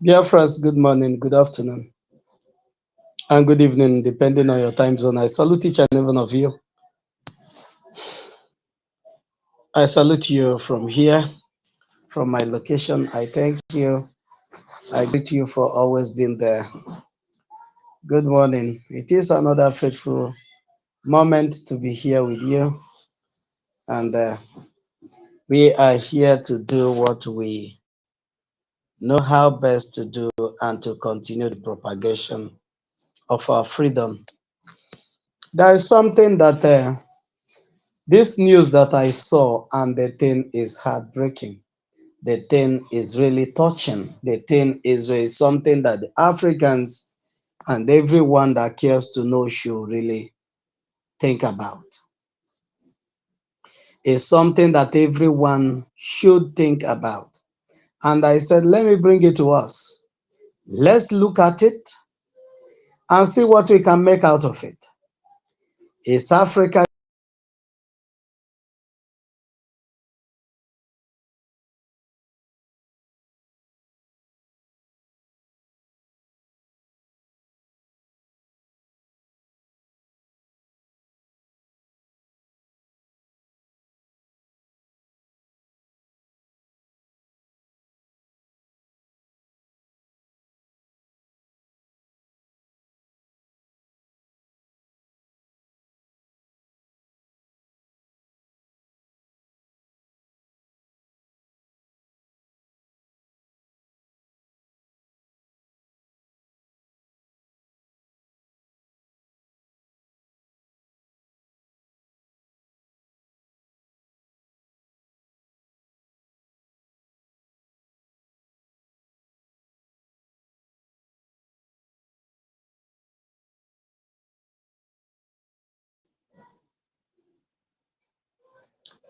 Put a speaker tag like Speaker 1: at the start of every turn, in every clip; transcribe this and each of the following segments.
Speaker 1: Dear friends, good morning, good afternoon, and good evening, depending on your time zone. I salute each and every one of you. I salute you from here, from my location. I thank you. I greet you for always being there. Good morning. It is another faithful moment to be here with you, and we are here to do what we know how best to do and to continue the propagation of our freedom. There is something that this news that I saw, and the thing is heartbreaking. The thing is really touching. The thing is really something that the Africans and everyone that cares to know should really think about. It's something that everyone should think about. And I said, let me bring it to us. Let's look at it and see what we can make out of it. Is Africa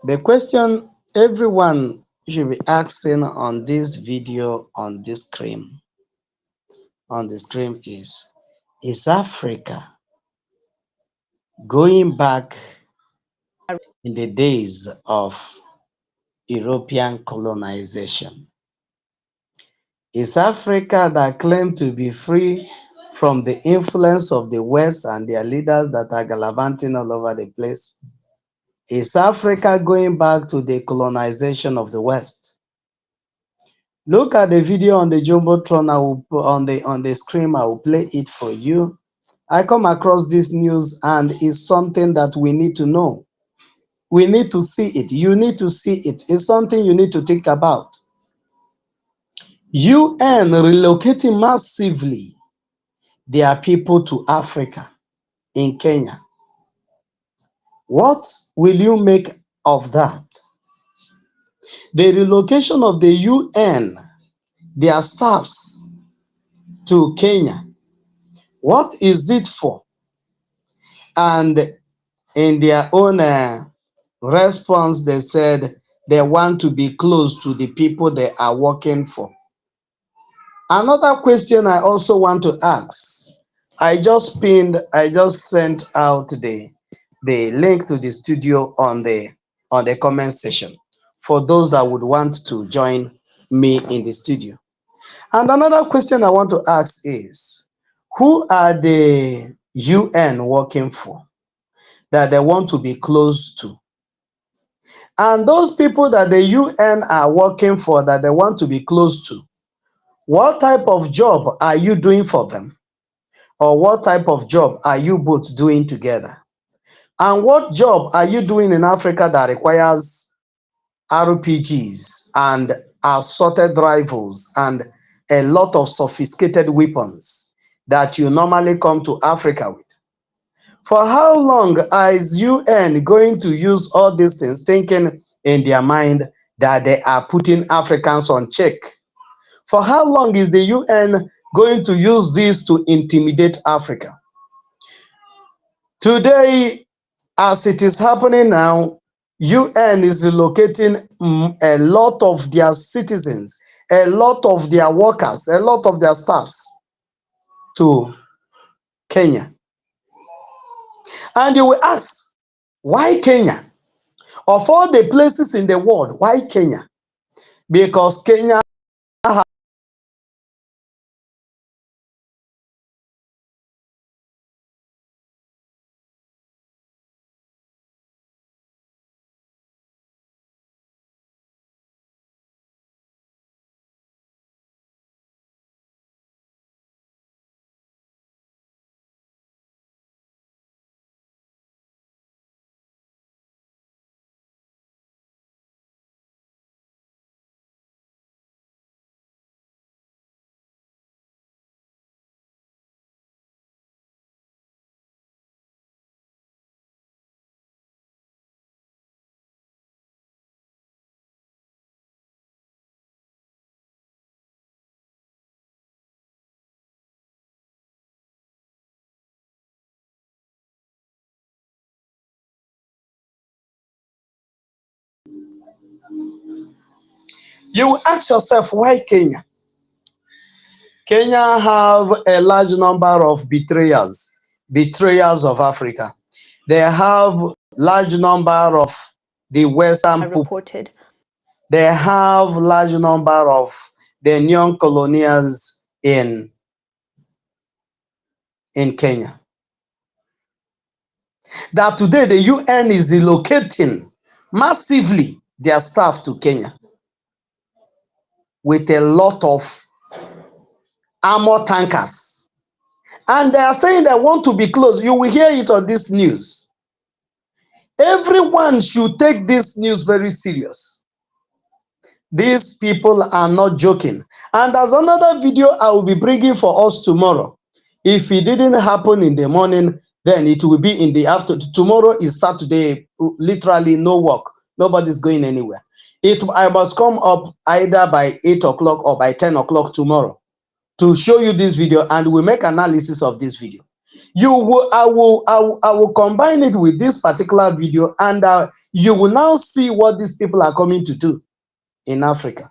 Speaker 1: The question everyone should be asking on this video on the screen is Africa going back in the days of European colonization? Is Africa that claimed to be free from the influence of the West and their leaders that are gallivanting all over the place? Is Africa going back to the colonization of the West? Look at the video on the Jumbotron. I will put on the screen. I will play it for you. I come across this news and it's something that we need to know. We need to see it. You need to see it. It's something you need to think about. UN relocating massively their people to Africa in Kenya. What will you make of that? The relocation of the UN, their staffs to Kenya. What is it for? And in their own response, they said they want to be close to the people they are working for. Another question I also want to ask, I just sent out the link to the studio on the comment section for those that would want to join me in the studio. And another question I want to ask is, who are the UN working for that they want to be close to? And those people that the UN are working for that they want to be close to, what type of job are you doing for them? Or what type of job are you both doing together? And what job are you doing in Africa that requires RPGs and assorted rifles and a lot of sophisticated weapons that you normally come to Africa with? For how long is UN going to use all these things, thinking in their mind that they are putting Africans on check? For how long is the UN going to use this to intimidate Africa? Today, as it is happening now, UN is relocating a lot of their citizens, a lot of their workers, a lot of their staffs to Kenya. And you will ask, why Kenya? Of all the places in the world, why Kenya? Because Kenya You will ask yourself, why Kenya? Kenya have a large number of betrayers of Africa. They have large number of the Western people.
Speaker 2: Reported.
Speaker 1: They have large number of the neo-colonials in Kenya. That today the UN is relocating massively their staff to Kenya with a lot of armor tankers. And they are saying they want to be close. You will hear it on this news. Everyone should take this news very serious. These people are not joking. And there's another video I will be bringing for us tomorrow. If it didn't happen in the morning, then it will be in the afternoon. Tomorrow is Saturday, literally no work. Nobody's going anywhere. I must come up either by 8 o'clock or by 10 o'clock tomorrow to show you this video, and we'll make analysis of this video. I will combine it with this particular video, and you will now see what these people are coming to do in Africa.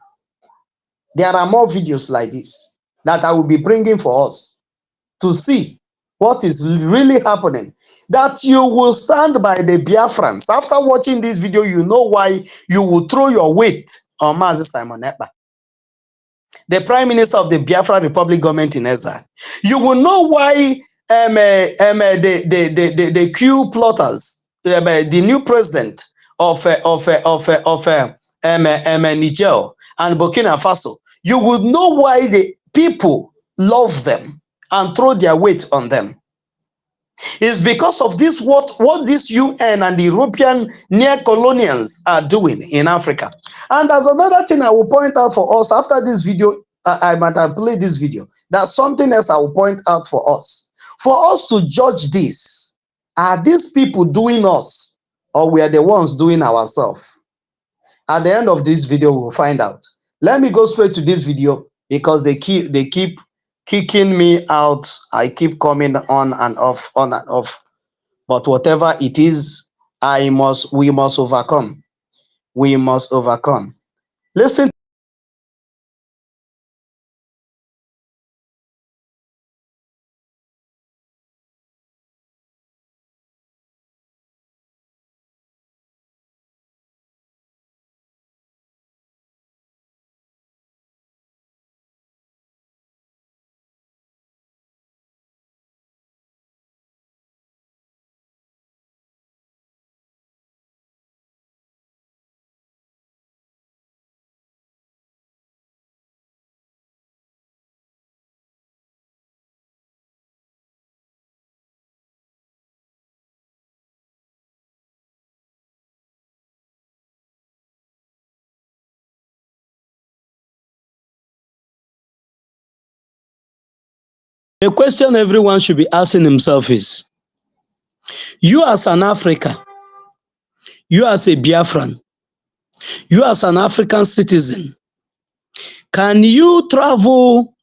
Speaker 1: There are more videos like this that I will be bringing for us to see what is really happening. That you will stand by the Biafrans. After watching this video, you know why you will throw your weight on Mazi Simon Ekpa, the Prime Minister of the Biafra Republic government in exile. You will know why the coup plotters, the new president of Niger and Burkina Faso, you will know why the people love them and throw their weight on them. It's because of this what this UN and the European neo-colonials are doing in Africa. And there's another thing I will point out for us after this video. I might have played this video. That's something else I will point out for us. For us to judge this, are these people doing us, or we are the ones doing ourselves? At the end of this video, we'll find out. Let me go straight to this video because they keep kicking me out. I keep coming on and off. But whatever it is, we must overcome. We must overcome. Listen. The question everyone should be asking himself is, you as an African, you as a Biafran, you as an African citizen, can you travel,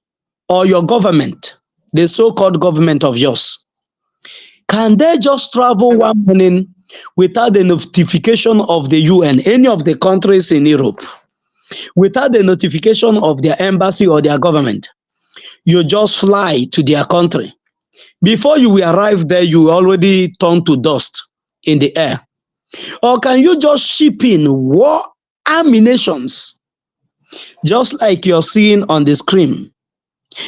Speaker 1: or your government, the so-called government of yours, can they just travel one morning without the notification of the UN, any of the countries in Europe, without the notification of their embassy or their government? You just fly to their country. Before you will arrive there, you already turn to dust in the air. Or can you just ship in war ammunitions, just like you're seeing on the screen?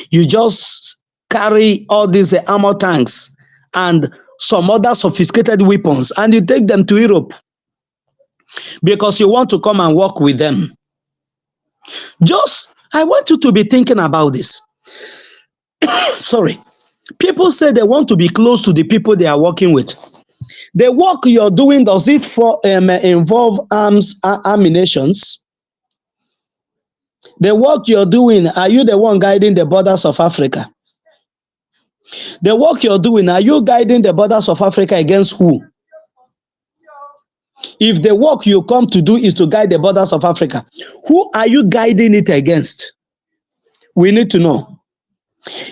Speaker 1: You just carry all these armor tanks and some other sophisticated weapons, and you take them to Europe because you want to come and work with them. I want you to be thinking about this. Sorry. People say they want to be close to the people they are working with. The work you're doing, does it involve ammunitions? The work you're doing, are you the one guiding the borders of Africa? The work you're doing, are you guiding the borders of Africa against who? If the work you come to do is to guide the borders of Africa, who are you guiding it against? We need to know.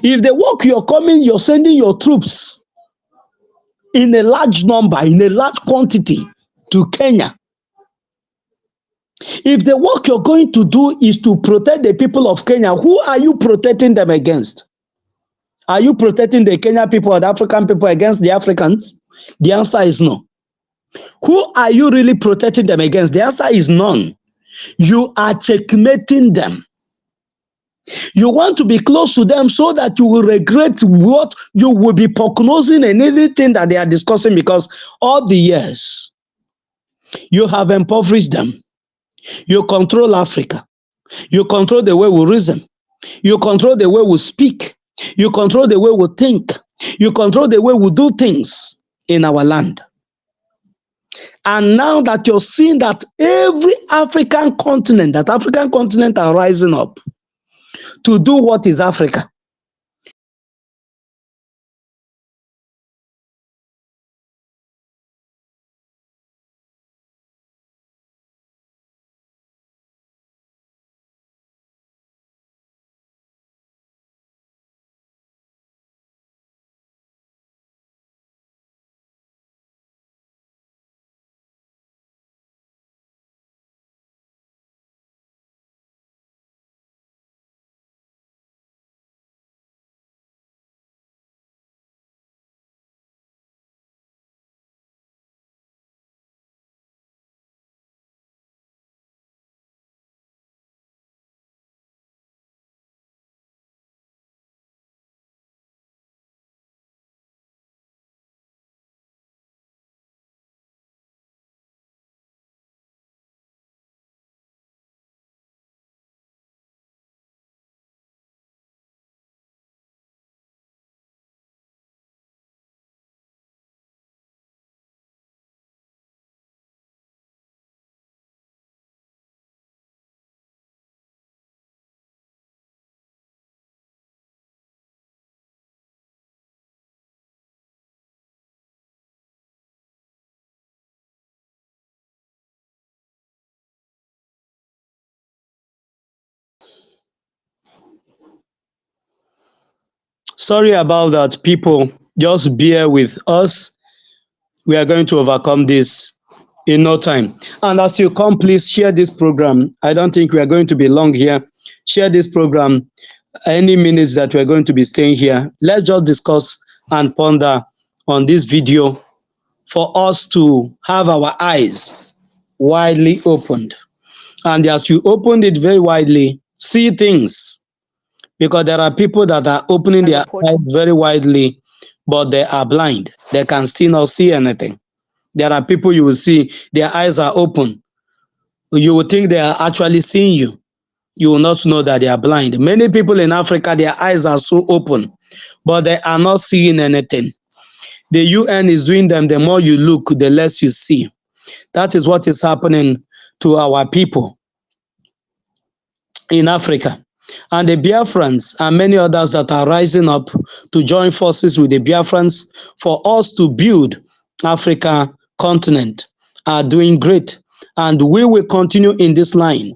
Speaker 1: If the work you're sending your troops in a large number, in a large quantity to Kenya, If the work you're going to do is to protect the people of Kenya, who are you protecting them against? Are you protecting the Kenyan people or the African people against the Africans? The answer is no. Who are you really protecting them against? The answer is none. You are checkmating them. You want to be close to them so that you will regret what you will be prognosing and anything that they are discussing, because all the years you have impoverished them. You control Africa. You control the way we reason. You control the way we speak. You control the way we think. You control the way we do things in our land. And now that you're seeing that every African continent are rising up to do what is Africa. Sorry about that, people. Just bear with us. We are going to overcome this in no time. And as you come, please share this program. I don't think we are going to be long here. Share this program any minutes that we're going to be staying here. Let's just discuss and ponder on this video for us to have our eyes widely opened. And as you opened it very widely, see things, because there are people that are opening their eyes very widely, but they are blind. They can still not see anything. There are people you will see, their eyes are open. You will think they are actually seeing you. You will not know that they are blind. Many people in Africa, their eyes are so open, but they are not seeing anything. The UN is doing them. The more you look, the less you see. That is what is happening to our people in Africa. And the Biafrans and many others that are rising up to join forces with the Biafrans for us to build Africa continent are doing great. And we will continue in this line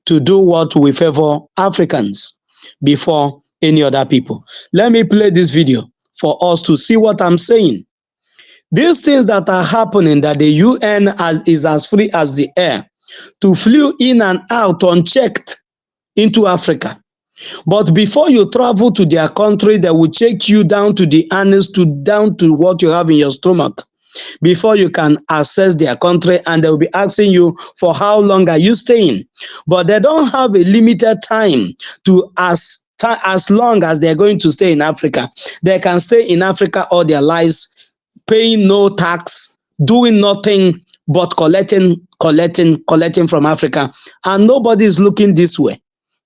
Speaker 1: to do what we favor Africans before any other people. Let me play this video for us to see what I'm saying. These things that are happening, that the UN is as free as the air to flew in and out unchecked into Africa. But before you travel to their country, they will check you down to the anus, down to what you have in your stomach before you can access their country, and they'll be asking you for how long are you staying. But they don't have a limited time to as long as they're going to stay in Africa. They can stay in Africa all their lives, paying no tax, doing nothing but collecting from Africa, and nobody is looking this way.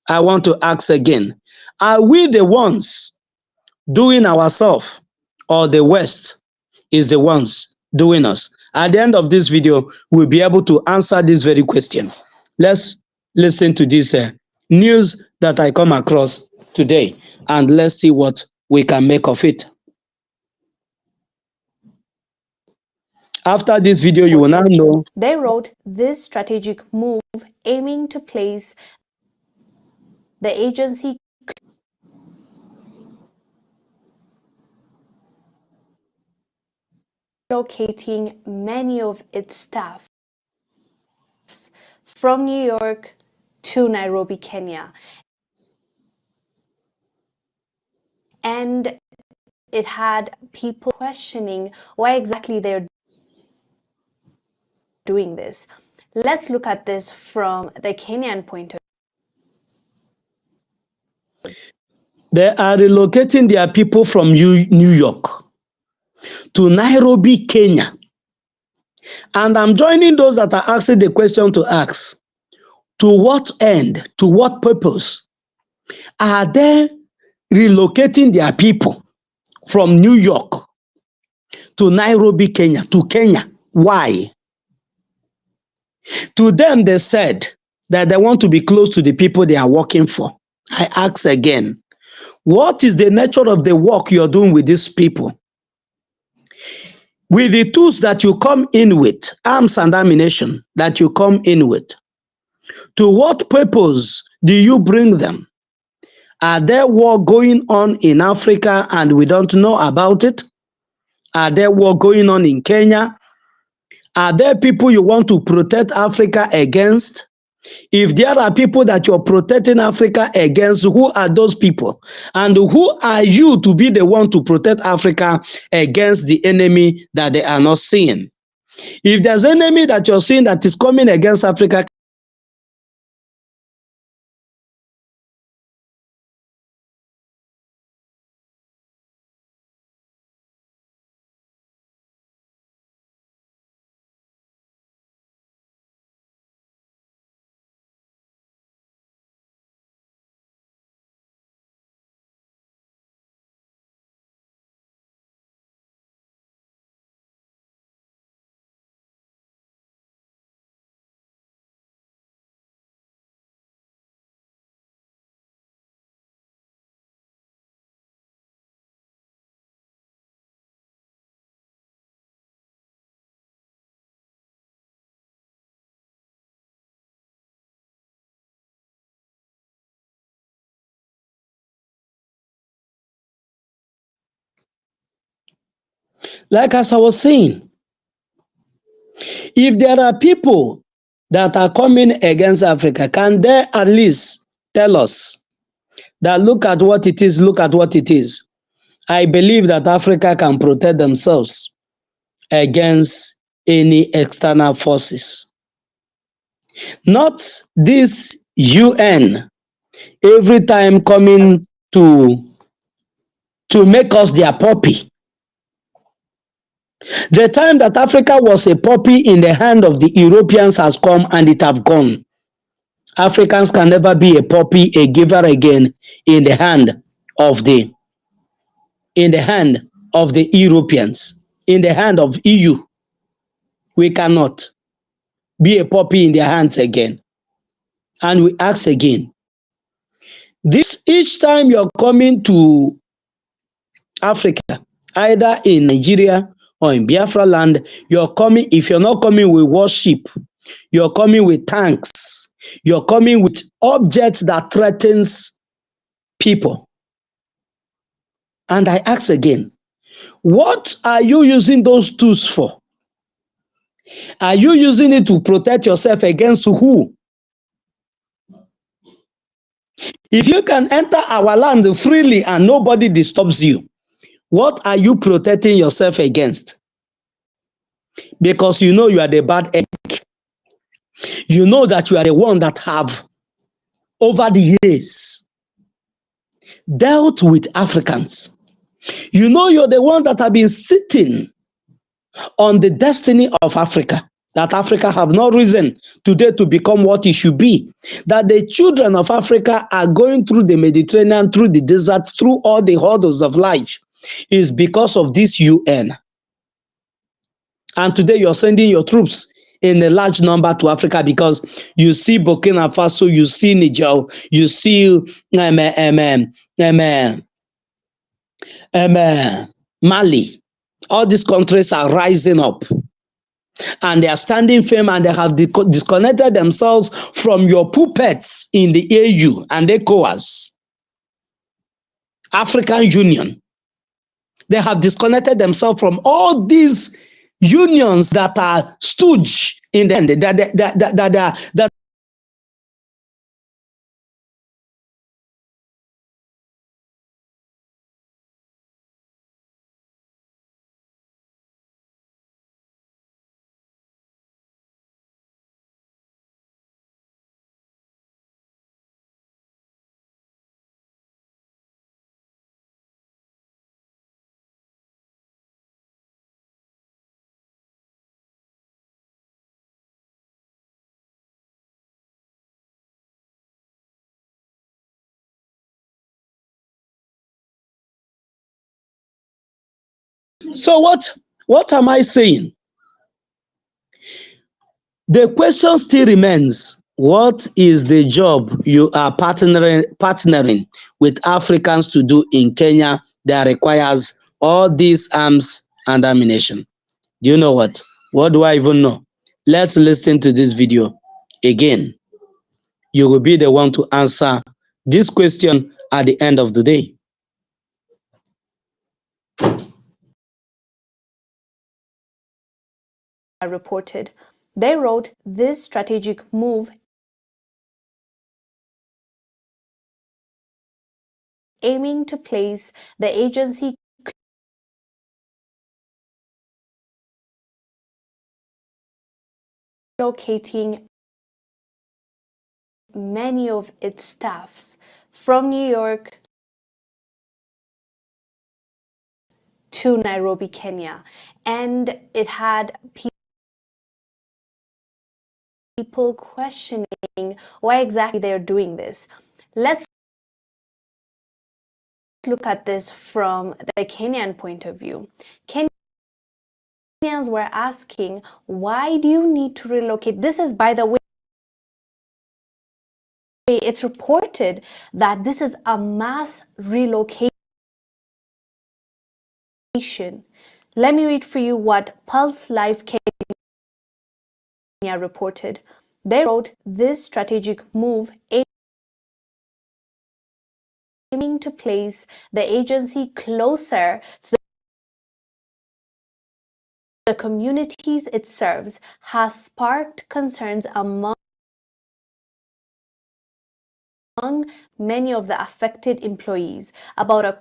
Speaker 1: I want to ask again, are we the ones doing ourselves, or the West is the ones doing us? At the end of this video, we'll be able to answer this very question. Let's listen to this news that I come across today, and let's see what we can make of it. After this video, you will now know.
Speaker 2: They wrote this strategic move aiming to place the agency locating many of its staff from New York to Nairobi, Kenya. And it had people questioning why exactly they're doing this. Let's look at this from the Kenyan point of view.
Speaker 1: They are relocating their people from New York to Nairobi, Kenya. And I'm joining those that are asking the question to ask, to what end, to what purpose are they relocating their people from New York to Nairobi, Kenya, to Kenya? Why? To them, they said that they want to be close to the people they are working for. I ask again, what is the nature of the work you're doing with these people? With the tools that you come in with, arms and ammunition that you come in with, to what purpose do you bring them? Are there war going on in Africa and we don't know about it? Are there war going on in Kenya? Are there people you want to protect Africa against? If there are people that you're protecting Africa against, who are those people? And who are you to be the one to protect Africa against the enemy that they are not seeing? If there's an enemy that you're seeing that is coming against Africa, like as I was saying, if there are people that are coming against Africa, can they at least tell us that look at what it is, look at what it is? I believe that Africa can protect themselves against any external forces. Not this UN every time coming to make us their puppy. The time that Africa was a puppy in the hand of the Europeans has come and it have gone. Africans can never be a puppy, a giver again in the hand of the Europeans, in the hand of EU. We cannot be a puppy in their hands again. And we ask again, this each time you're coming to Africa, either in Nigeria or in Biafra land, you're coming, if you're not coming with warship, you're coming with tanks, you're coming with objects that threatens people. And I ask again, what are you using those tools for? Are you using it to protect yourself against who? If you can enter our land freely and nobody disturbs you, what are you protecting yourself against? Because you know you are the bad egg. You know that you are the one that have, over the years, dealt with Africans. You know you're the one that have been sitting on the destiny of Africa. That Africa have no reason today to become what it should be. That the children of Africa are going through the Mediterranean, through the desert, through all the hurdles of life is because of this UN. And today you're sending your troops in a large number to Africa because you see Burkina Faso, you see Niger, you see Mali. All these countries are rising up. And they are standing firm and they have disconnected themselves from your puppets in the AU and ECOWAS, African Union. They have disconnected themselves from all these unions that are stooge in the end, that So what am I saying? The question still remains, what is the job you are partnering with Africans to do in Kenya that requires all these arms and ammunition? Do you know what? What do I even know? Let's listen to this video again. You will be the one to answer this question at the end of the day.
Speaker 2: Reported. They wrote this strategic move aiming to place the agency locating many of its staffs from New York to Nairobi, Kenya. And it had people questioning why exactly they're doing this. Let's look at this from the Kenyan point of view. Kenyans were asking, why do you need to relocate? This is, by the way, it's reported that this is a mass relocation. Let me read for you what Pulse Live Kenya reported. They wrote this strategic move aiming to place the agency closer to the communities it serves has sparked concerns among many of the affected employees. About a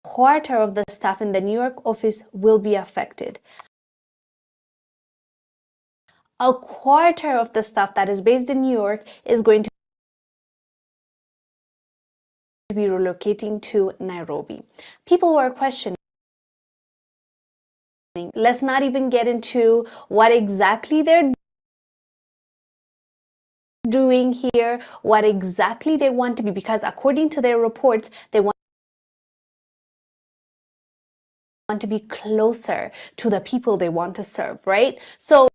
Speaker 2: quarter of the staff in the New York office will be affected. A quarter of the staff that is based in New York is going to be relocating to Nairobi. People were questioning. Let's not even get into what exactly they're doing here, what exactly they want to be, because according to their reports, they want to be closer to the people they want to serve, right? So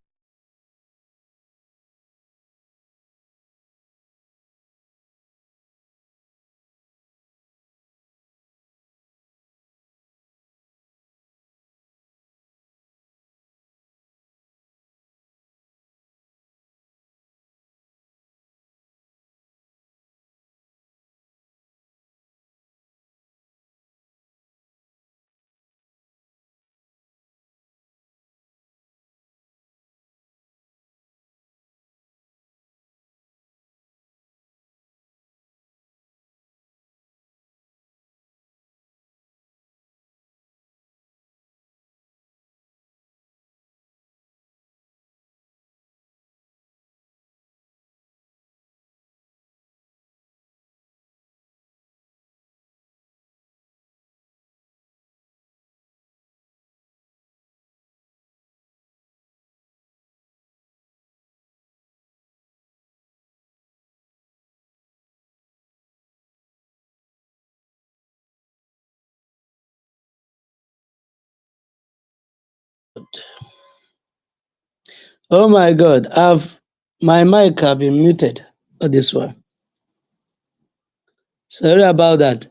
Speaker 1: Oh my God, my mic have been muted for this one. Sorry about that.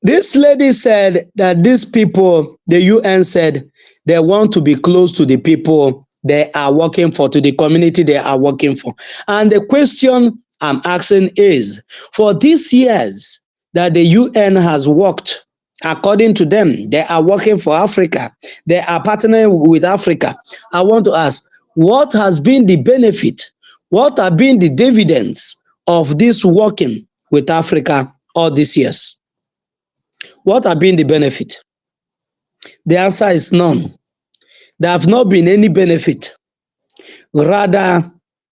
Speaker 1: This lady said that these people, the UN said, they want to be close to the people they are working for, to the community they are working for. And the question I'm asking is, for these years that the UN has worked, according to them, they are working for Africa, they are partnering with Africa. I want to ask, what has been the benefit? What have been the dividends of this working with Africa all these years? What have been the benefit? The answer is none. There have not been any benefit. Rather,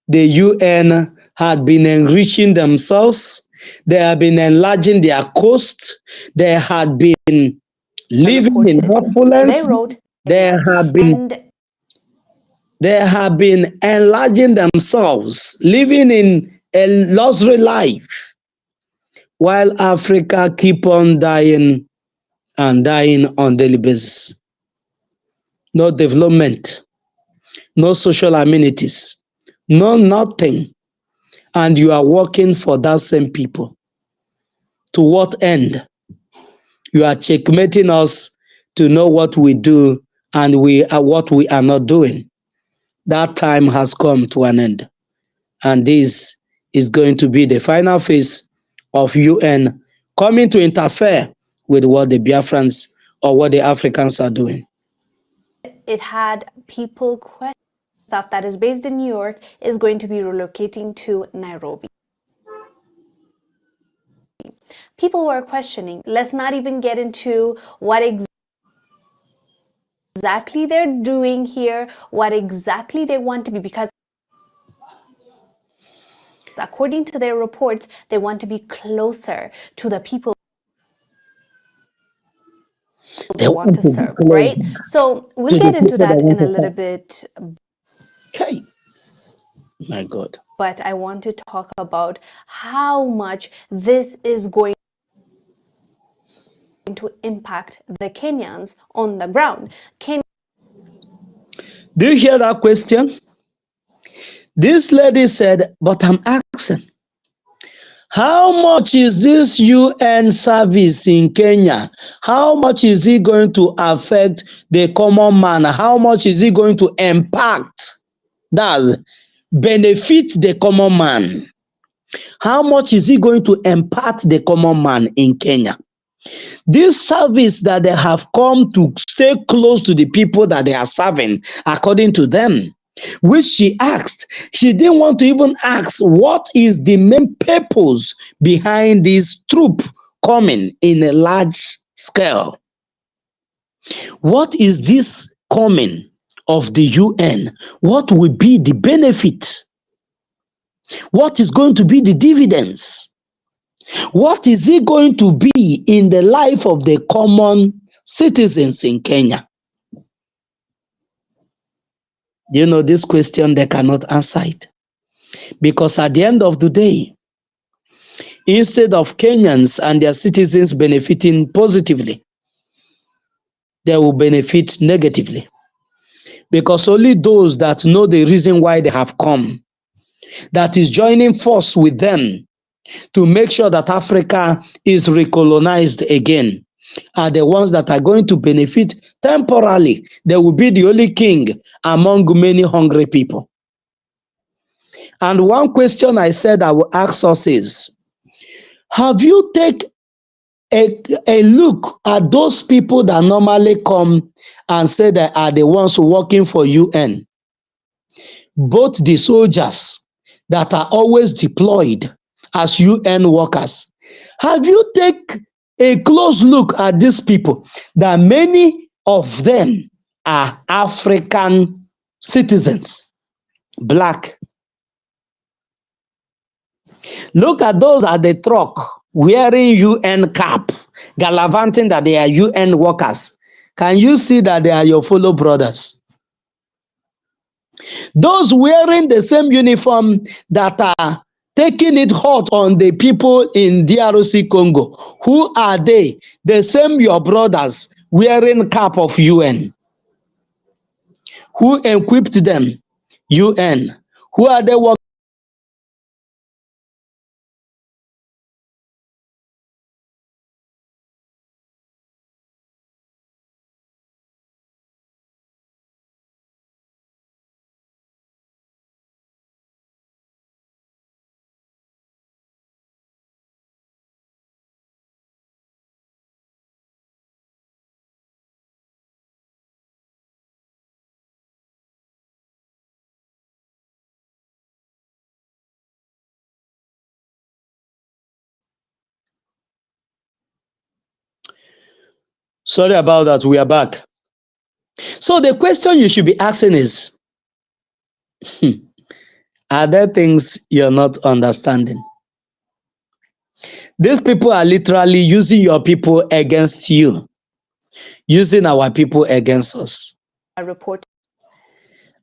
Speaker 1: the UN had been enriching themselves. They have been enlarging their coast. They had been living in
Speaker 2: reported. They
Speaker 1: opulence.
Speaker 2: wrote,
Speaker 1: They have been
Speaker 2: and
Speaker 1: enlarging themselves, living in a luxury life, while Africa keep on dying and dying on daily basis. No development, no social amenities, no nothing. And you are working for that same people. To what end? You are checkmating us to know what we do and what we are not doing. That time has come to an end. And this is going to be the final phase of UN coming to interfere with what the Biafrans or what the Africans are doing.
Speaker 2: it had people question stuff that is based in New York is going to be relocating to Nairobi. People were questioning. Let's not even get into what exactly they're doing here, what exactly they want to be, because according to their reports, they want to be closer to the people they want to serve, right? So we'll get into that in a little bit.
Speaker 1: Okay. My God.
Speaker 2: But I want to talk about how much this is going to impact the Kenyans on the ground.
Speaker 1: Do you hear that question? This lady said, but I'm asking, how much is this UN service in Kenya? How much is it going to affect the common man? How much is it going to impact? That's benefit the common man. How much is it going to impact the common man in Kenya? This service that they have come to stay close to the people that they are serving, according to them, which she asked, she didn't want to even ask what is the main purpose behind this troop coming in a large scale. What is this coming of the UN? What will be the benefit? What is going to be the dividends? What is it going to be in the life of the common citizens in Kenya? Do you know this question? They cannot answer it. Because at the end of the day, instead of Kenyans and their citizens benefiting positively, they will benefit negatively. Because only those that know the reason why they have come, that is joining force with them to make sure that Africa is recolonized again, are the ones that are going to benefit temporarily. They will be the only king among many hungry people. And one question I said I will ask us is, have you taken a look at those people that normally come and say they are the ones working for UN? Both the soldiers that are always deployed as UN workers. Have you taken a close look at these people? That many of them are African citizens, black. Look at those at the truck wearing UN cap, gallivanting that they are UN workers. Can you see that they are your fellow brothers? Those wearing the same uniform that are taking it hot on the people in DRC Congo. Who are they? The same your brothers wearing cap of UN. Who equipped them? UN. Who are they working? Sorry about that. We are back. So the question you should be asking is, are there things you're not understanding? These people are literally using your people against you, using our people against us.
Speaker 2: Report.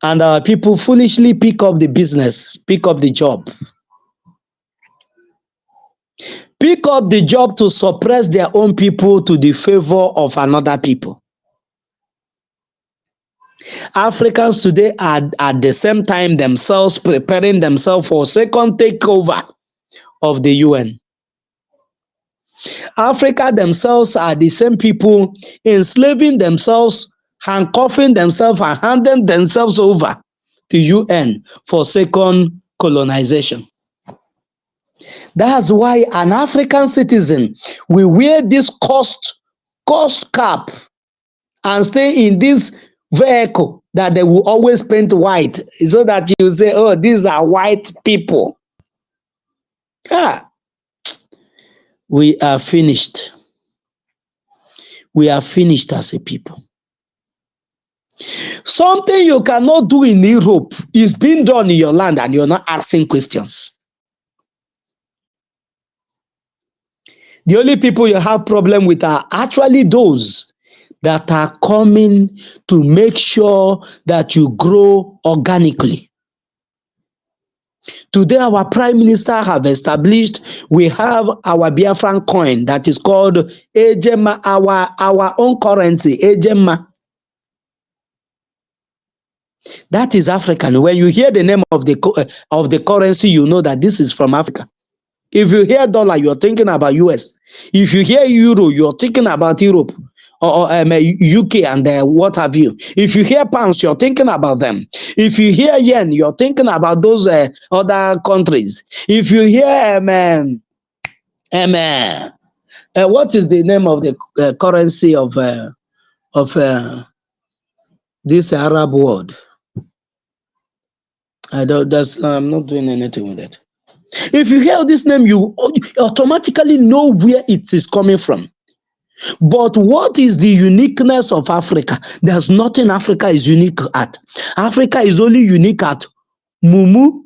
Speaker 1: And our people foolishly pick up the business, pick up the job. Pick up the job to suppress their own people to the favor of another people. Africans today are at the same time themselves preparing themselves for second takeover of the UN. Africa themselves are the same people enslaving themselves, handcuffing themselves, and handing themselves over to UN for second colonization. That's why an African citizen will wear this cost cap and stay in this vehicle that they will always paint white, so that you say, oh, these are white people. We are finished. We are finished as a people. Something you cannot do in Europe is being done in your land, and you're not asking questions. The only people you have problem with are actually those that are coming to make sure that you grow organically. Today, our Prime Minister have established, we have our Biafran coin that is called Ejema, our own currency, Ejema. That is African. When you hear the name of the currency, you know that this is from Africa. If you hear dollar, you're thinking about US. If you hear euro, you're thinking about Europe or UK and what have you. If you hear pounds, you're thinking about them. If you hear yen, you're thinking about those other countries. If you hear what is the name of the currency of this Arab world? I'm not doing anything with it. If you hear this name, you automatically know where it is coming from. But what is the uniqueness of Africa? There's nothing Africa is unique at. Africa is only unique at mumu,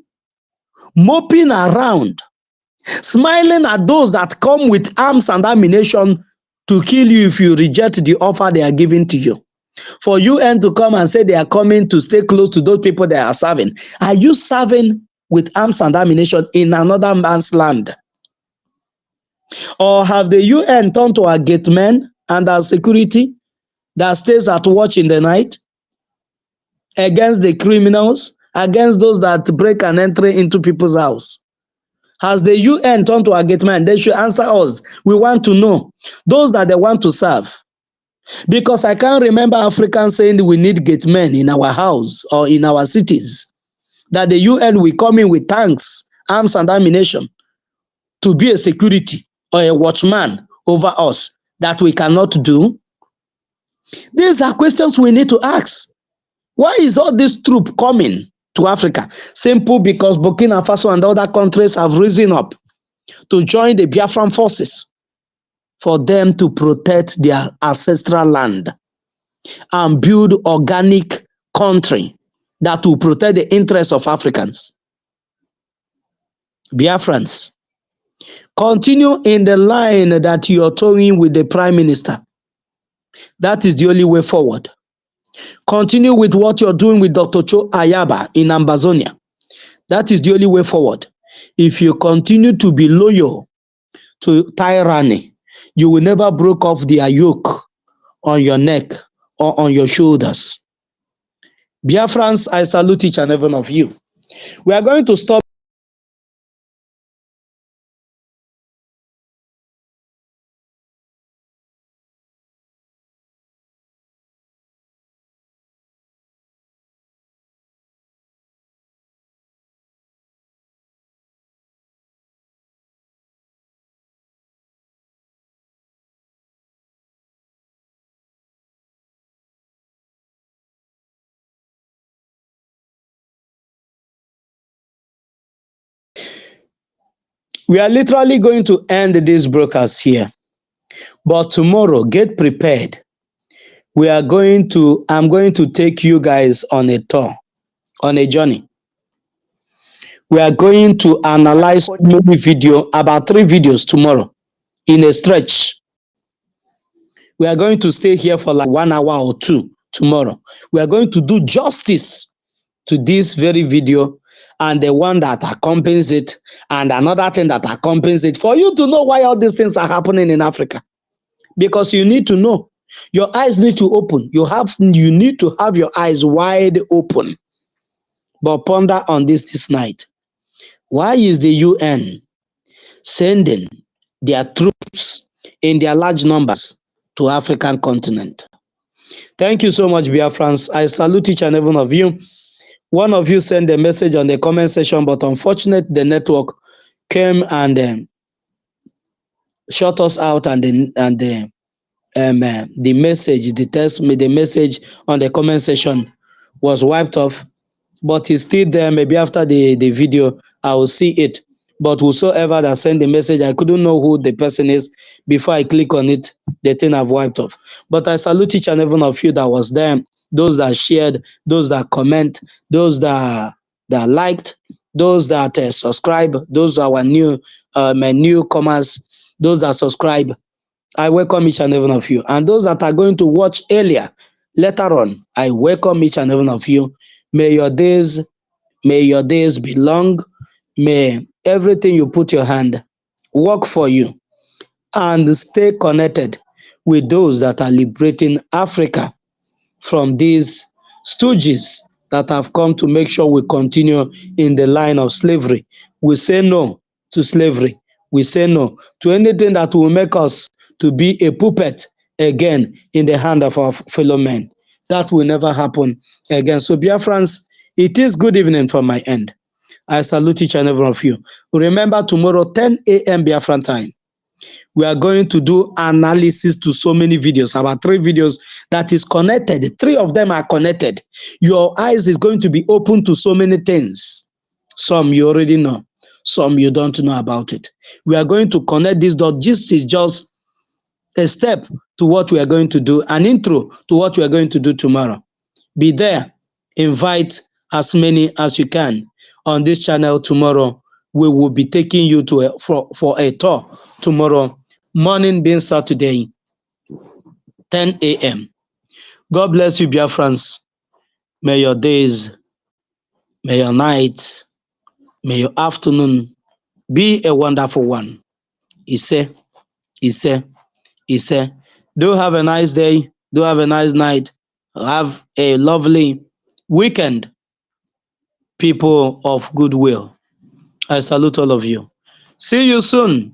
Speaker 1: moping around, smiling at those that come with arms and ammunition to kill you if you reject the offer they are giving to you. For UN to come and say they are coming to stay close to those people they are serving. Are you serving with arms and ammunition in another man's land? Or have the UN turned to our gate men and our security that stays at watch in the night against the criminals, against those that break and enter into people's house? Has the UN turned to our gate men? They should answer us. We want to know those that they want to serve. Because I can't remember Africans saying we need gate men in our house or in our cities. That the UN will come in with tanks, arms and ammunition to be a security or a watchman over us that we cannot do. These are questions we need to ask. Why is all this troop coming to Africa? Simple, because Burkina Faso and other countries have risen up to join the Biafran forces for them to protect their ancestral land and build organic country that will protect the interests of Africans. Biafrans, continue in the line that you are towing with the Prime Minister. That is the only way forward. Continue with what you're doing with Dr. Cho Ayaba in Ambazonia. That is the only way forward. If you continue to be loyal to tyranny, you will never break off their yoke on your neck or on your shoulders. Biafrans, I salute each and every one of you. We are going to stop we are literally going to end this broadcast here. But tomorrow, get prepared. I'm going to take you guys on a tour, on a journey. We are going to analyze movie video, about 3 videos tomorrow in a stretch. We are going to stay here for like 1 hour or two tomorrow. We are going to do justice to this very video and the one that accompanies it and another thing that accompanies it for you to know why all these things are happening in Africa. Because you need to know. Your eyes need to open. You need to have your eyes wide open. But ponder on this night. Why is the UN sending their troops in their large numbers to African continent? Thank you so much, Biafrans. I salute each and every one of you. One of you sent a message on the comment section, but unfortunately, the network came and shut us out, and the message, the message on the comment section was wiped off. But it's still there. Maybe after the video, I will see it. But whosoever that sent the message, I couldn't know who the person is before I click on it. The thing I've wiped off. But I salute each and every one of you that was there, those that shared, those that comment, those that liked, those that subscribe, those that were my newcomers, those that subscribe. I welcome each and every one of you. And those that are going to watch earlier, later on, I welcome each and every one of you. May your days be long. May everything you put your hand work for you, and stay connected with those that are liberating Africa from these stooges that have come to make sure we continue in the line of slavery. We say no to slavery. We say no to anything that will make us to be a puppet again in the hand of our fellow men. That will never happen again. So, Biafrans, it is good evening from my end. I salute each and every one of you. Remember, tomorrow, 10 a.m. Biafran time, we are going to do analysis to so many videos, about 3 videos that is connected. 3 of them are connected. Your eyes is going to be open to so many things. Some you already know, some you don't know about it. We are going to connect this dot. This is just a step to what we are going to do, an intro to what we are going to do tomorrow. Be there. Invite as many as you can on this channel tomorrow. We will be taking you to for a tour tomorrow morning, being Saturday, 10 a.m. God bless you, Biafrans. May your days, may your night, may your afternoon be a wonderful one. Ise, Ise, Ise. Do have a nice day. Do have a nice night. Have a lovely weekend, people of goodwill. I salute all of you. See you soon.